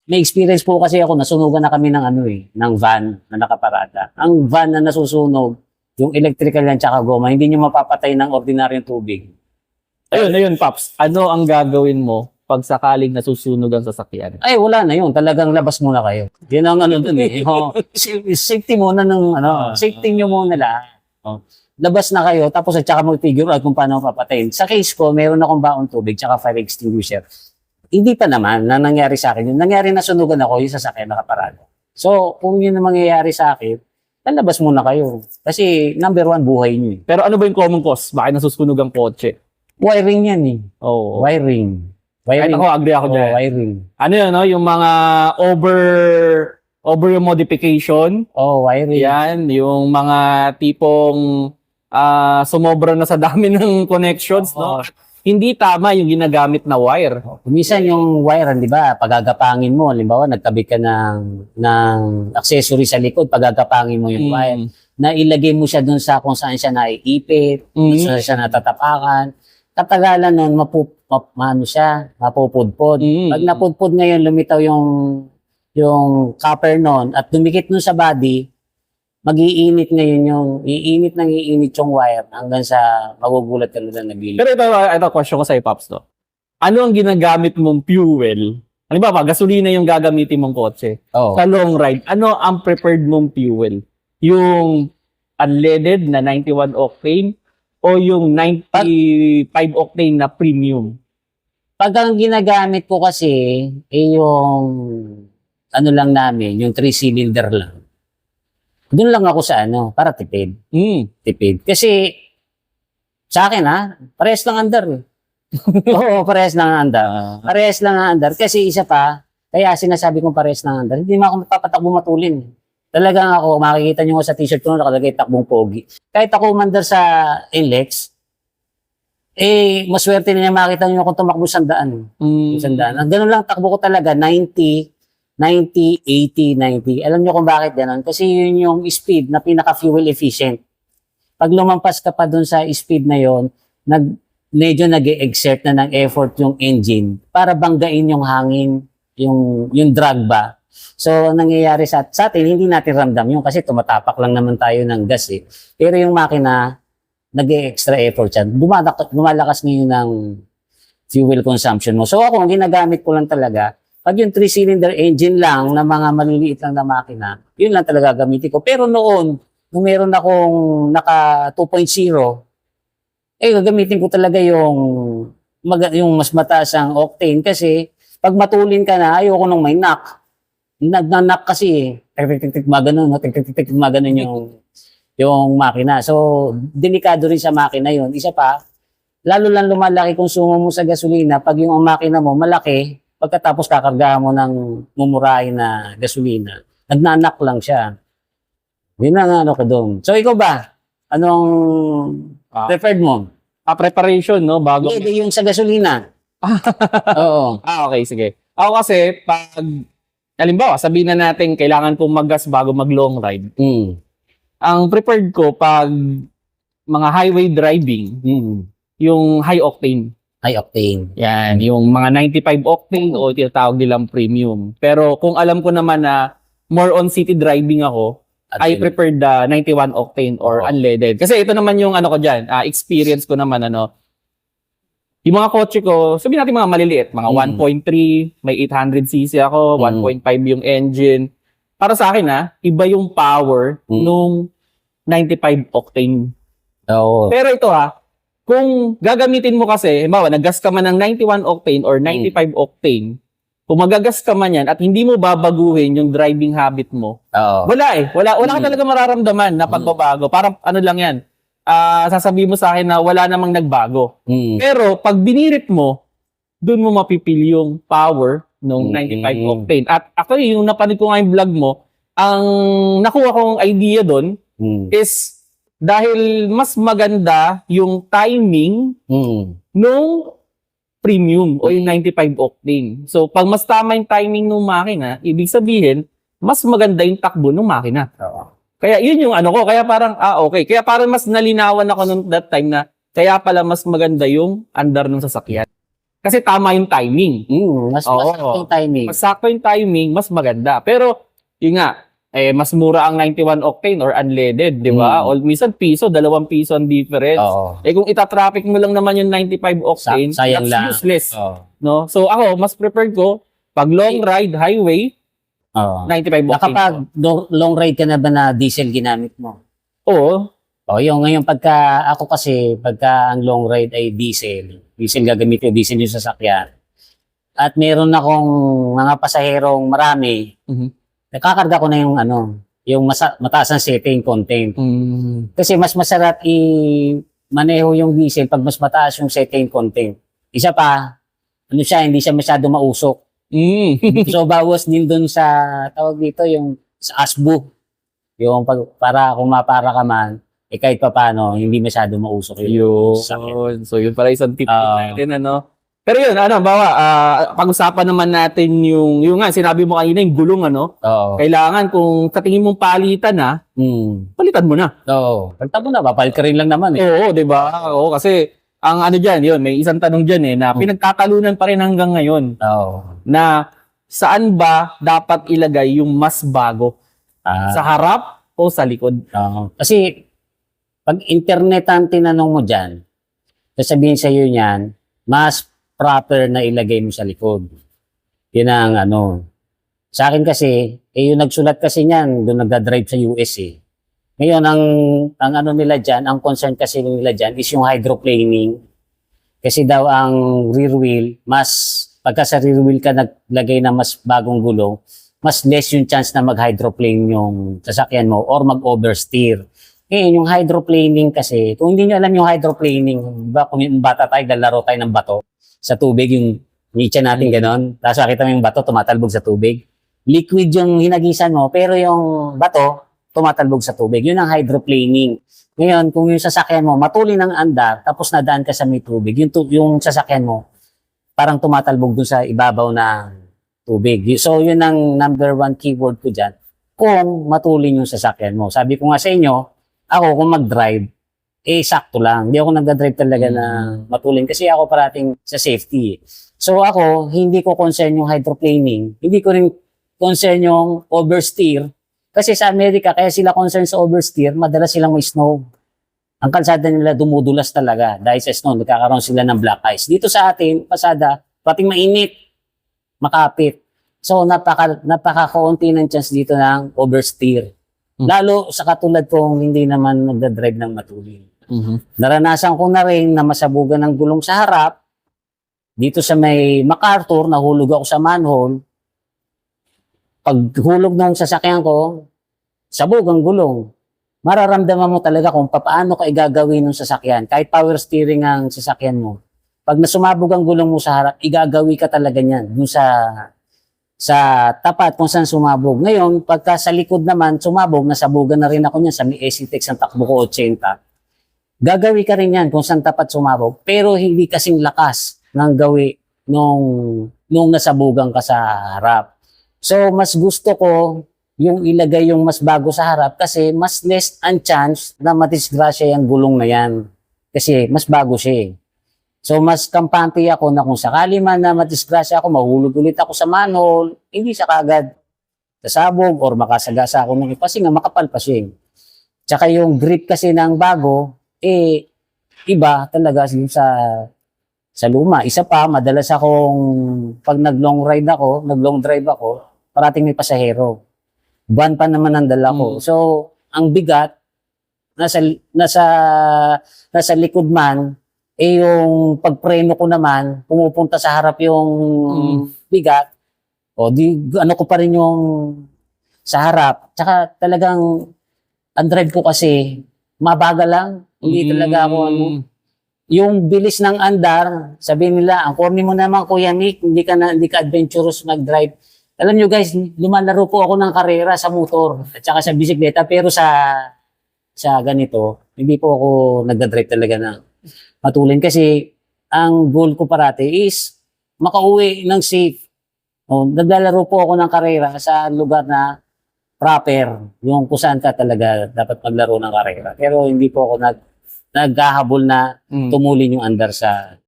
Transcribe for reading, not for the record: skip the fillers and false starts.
may experience po kasi ako, nasunugan na kami ng ano ng van na nakaparada. Ang van na nasusunog, yung electrical yan tsaka goma, hindi nyo mapapatay ng ordinaryong tubig. Ayun, Paps. Ano ang gagawin mo pag sakaling nasusunog ang sasakyan? Ay, wala na yun. Talagang labas muna kayo. Yun ang ano dun eh. Safety muna ng safety nyo muna lahat. Labas na kayo, tapos at saka mag-figure out kung paano papatayin. Sa case ko, meron akong baong tubig tsaka fire extinguisher. Hindi pa naman na nangyari sa akin yun. Nangyari na sunugan ako yung sasakyan nakaparada. So, kung yun ang mangyayari sa akin, lalabas muna kayo. Kasi number one, buhay nyo eh. Pero ano ba yung common cause? Bakit nasusunog ang kotse? Wiring yan eh. Oo. Wiring. Kahit ako, agree ako dyan. Wiring. Ano yun, no? Yung mga over yung modification. Wiring. Yan, yung mga tipong sumobra na sa dami ng connections, no? Hindi tama yung ginagamit na wire. Minsan yung wire, di ba, pagagapangin mo, halimbawa, nagkabit ka ng accessory sa likod, pagagapangin mo yung wire, na ilagay mo siya dun sa kung saan siya naiipit, kung saan siya natatapakan. Katagalan nun, mapupudpod. Pag napudpod ngayon, lumitaw yung copper nun, at dumikit nun sa body, mag-iinit ngayon iinit yung wire hanggang sa magugulat ka na nagilid. Pero ito question ko sa Pops, no? Ano ang ginagamit mong fuel? Halimbawa, gasolina yung gagamitin mong kotse. Sa long ride, ano ang preferred mong fuel? Yung unleaded na 91 octane o yung 95 octane na premium? Pag ang ginagamit ko kasi, yung ano lang namin, yung 3-cylinder lang. Doon lang ako sa para tipid. Tipid. Kasi, sa akin parehas lang andar eh. Oo, parehas lang andar. Parehas lang andar. Kasi isa pa, kaya sinasabi kong parehas lang andar, hindi mo ako mapapatakbo matulin. Talagang ako, makikita nyo sa t-shirt ko, nakalagay takbong pogi. Kahit ako umandar sa NLEX, maswerte na niya makita nyo kung tumakbo 100. 100. Ganun lang takbo ko talaga, 90, 80, 90. Alam nyo kung bakit gano'n? Kasi yun yung speed na pinaka-fuel efficient. Pag lumampas ka pa dun sa speed na yon, medyo nag-exert na ng effort yung engine para banggain yung hangin, yung drag ba. So, nangyayari sa atin, hindi natin ramdam yun kasi tumatapak lang naman tayo ng gas eh. Pero yung makina, nag-extra effort yan. Lumalakas ngayon ng fuel consumption mo. So, ako, ang ginagamit ko lang talaga, pag yung 3-cylinder engine lang na mga maliliit lang na makina, yun lang talaga gamitin ko. Pero noon, nung meron akong naka 2.0, gagamitin ko talaga yung mas mataas ang octane kasi pag matulin ka na, ayoko nung may knock. Nag-knock kasi tik-tik-tik maganon, tik-tik-tik maganon yung makina. So, delikado rin sa makina yun. Isa pa, lalo lang lumalaki konsumo mo sa gasolina pag yung makina mo malaki, pagkatapos kakargahan mo ng mumurahin na gasolina, nagnanak lang siya. Yun ang ko doon. So, ikaw ba? Anong preferred mo? Preparation, no? Bago. Hindi, yung sa gasolina. Oo. Okay, sige. Ako kasi, pag, halimbawa, sabihin na natin, kailangan kong mag-gas bago mag-long ride. Ang preferred ko, pag mga highway driving, yung high octane. High octane. Yan, yung mga 95 octane o tinatawag nilang premium. Pero kung alam ko naman na more on city driving ako, I prefer the 91 octane or unleaded. Kasi ito naman yung ko dyan, experience ko naman yung mga kotse ko, sabihin natin mga maliliit, mga 1.3, may 800cc ako, 1.5 yung engine. Para sa akin iba yung power nung 95 octane. Pero ito kung gagamitin mo kasi, halimbawa, nag-gas ka man ng 91 octane or 95 octane, kung magagas ka man yan at hindi mo babaguhin yung driving habit mo, wala ka talaga mararamdaman na pagbabago. Parang lang yan, sasabihin mo sa akin na wala namang nagbago. Pero pag binirit mo, dun mo mapipil yung power ng 95 octane. At actually, yung napanood ko nga yung vlog mo, ang nakuha kong idea dun is dahil mas maganda yung timing nung premium o yung 95 octane. So, pag mas tama yung timing ng makina, ibig sabihin, mas maganda yung takbo ng makina. Kaya yun yung ko. Kaya parang, okay. Kaya parang mas nalinawan ako nung that time na kaya pala mas maganda yung andar ng sasakyan. Kasi tama yung timing. Mas Oo. sakto yung timing. Mas sakto yung timing, mas maganda. Pero, yun nga, mas mura ang 91 octane or unleaded, di ba? O minsan piso, 2 piso ang difference. Oo. Kung ita-traffic mo lang naman yung 95 octane, Sayang that's lang. useless. Oo. No? So ako, mas preferred ko, pag long ride, highway, Oo. 95 octane. Nakapag long ride ka na ba na diesel ginamit mo? Oo. Yung ngayon pagka ang long ride ay diesel gagamitin, diesel yung sasakyan. At meron akong mga pasaherong marami, nakakarga ko na yung mataas ang setting content. Kasi mas masarap i-maneho yung diesel pag mas mataas yung setting content. Isa pa, hindi siya masyado mausok. So bawas din dun sa tawag dito yung sa ASBO. Yung para kung mapara ka man, kahit pa paano, hindi masyado mausok yung sasakyan. So yun pala isang tip natin, Pero yun, pag-usapan naman natin yung nga, sinabi mo kanina yung gulong, Oo. Kailangan kung sa tingin mong palitan na, palitan mo na. Oo. Palitan mo na, papalit ka rin lang naman Oo, di ba? Oo, kasi ang dyan, yun, may isang tanong dyan na pinagtatalunan pa rin hanggang ngayon. Oo. Na saan ba dapat ilagay yung mas bago? Sa harap o sa likod? Oo. Kasi pag internet ang tinanong mo dyan, sasabihin sa iyo niyan, mas proper na ilagay mo sa likod. Yun ang Sa akin kasi, yung nagsulat kasi niyan, doon nagda-drive sa US Ngayon, ang nila dyan, ang concern kasi nila dyan is yung hydroplaning. Kasi daw ang rear wheel, pagka sa rear wheel ka naglagay ng mas bagong gulong, mas less yung chance na mag-hydroplane yung sasakyan mo or mag-oversteer. Yung hydroplaning kasi, kung hindi nyo alam yung hydroplaning, kung yung bata tayo, lalaro tayo ng bato sa tubig, yung nitsa natin ganon, tapos makita mo yung bato, tumatalbog sa tubig. Liquid yung hinagisan mo, pero yung bato, tumatalbog sa tubig. Yun ang hydroplaning. Ngayon, kung yung sasakyan mo, matuli ng andar, tapos nadaan ka sa may tubig, yung sasakyan mo, parang tumatalbog dun sa ibabaw ng tubig. So, yun ang number 1 keyword ko dyan, kung matulin yung sasakyan mo. Sabi ko nga sa inyo, ako kung mag-drive, sakto lang. Hindi ako nag-drive talaga na matulin kasi ako parating sa safety. So ako, hindi ko concern yung hydroplaning. Hindi ko rin concern yung oversteer. Kasi sa Amerika, kaya sila concern sa oversteer, madalas silang may snow. Ang kalsada nila dumudulas talaga dahil sa snow. Nagkakaroon sila ng black ice. Dito sa atin, pasada, pating mainit, makapit. So napaka-kaunti ng chance dito ng oversteer. Lalo sa katulad kong hindi naman nagda-drive ng matulin. Naranasan ko na rin na masabugan ng gulong sa harap. Dito sa may MacArthur, nahulog ako sa manhole. Paghulog ng sasakyan ko, sabog ang gulong. Mararamdaman mo talaga kung paano ka igagawin ng sasakyan. Kahit power steering ang sasakyan mo. Pag nasumabog ang gulong mo sa harap, igagawi ka talaga niyan. Dun sa tapat kung saan sumabog. Ngayon, pagka sa likod naman, sumabog, nasabugan na rin ako niyan sa may SCTEX ang takbo ko 80. Gagawi ka rin yan kung saan tapat sumabog, pero hindi kasing lakas ng gawi nung nasabugan ka sa harap. So, mas gusto ko yung ilagay yung mas bago sa harap kasi mas less ang chance na madisgrasya yung gulong na yan. Kasi mas bago siya So, mas kampante ako na kung sakali man na madisgrasya ako, mahulog ulit ako sa manhole, hindi siya kagad sasabog or makasagasa ako ng kasi nga makapal pa siya. Tsaka yung grip kasi ng bago, iba talaga sa luma. Isa pa, madalas akong, pag nag-long drive ako, parating may pasahero. Van pa naman ang dala ko. So, ang bigat, nasa likod man, yung pagpreno ko naman, pumupunta sa harap yung bigat, ko pa rin yung sa harap. Tsaka talagang, ang drive ko kasi, mabagal lang. Hindi talaga ako yung bilis ng andar, sabihin nila, ang corny mo naman Kuya Nick, hindi ka adventurous mag-drive. Alam nyo guys, lumalaro po ako ng karera sa motor at saka sa bisikleta, pero sa ganito, hindi po ako nagda-drive talaga ng matulin kasi ang goal ko parati is makauwi ng safe. Naglalaro po ako ng karera sa lugar na proper, yung kung saan ka talaga dapat maglaro ng karera. Pero hindi po ako naghahabol na tumulin yung andar sa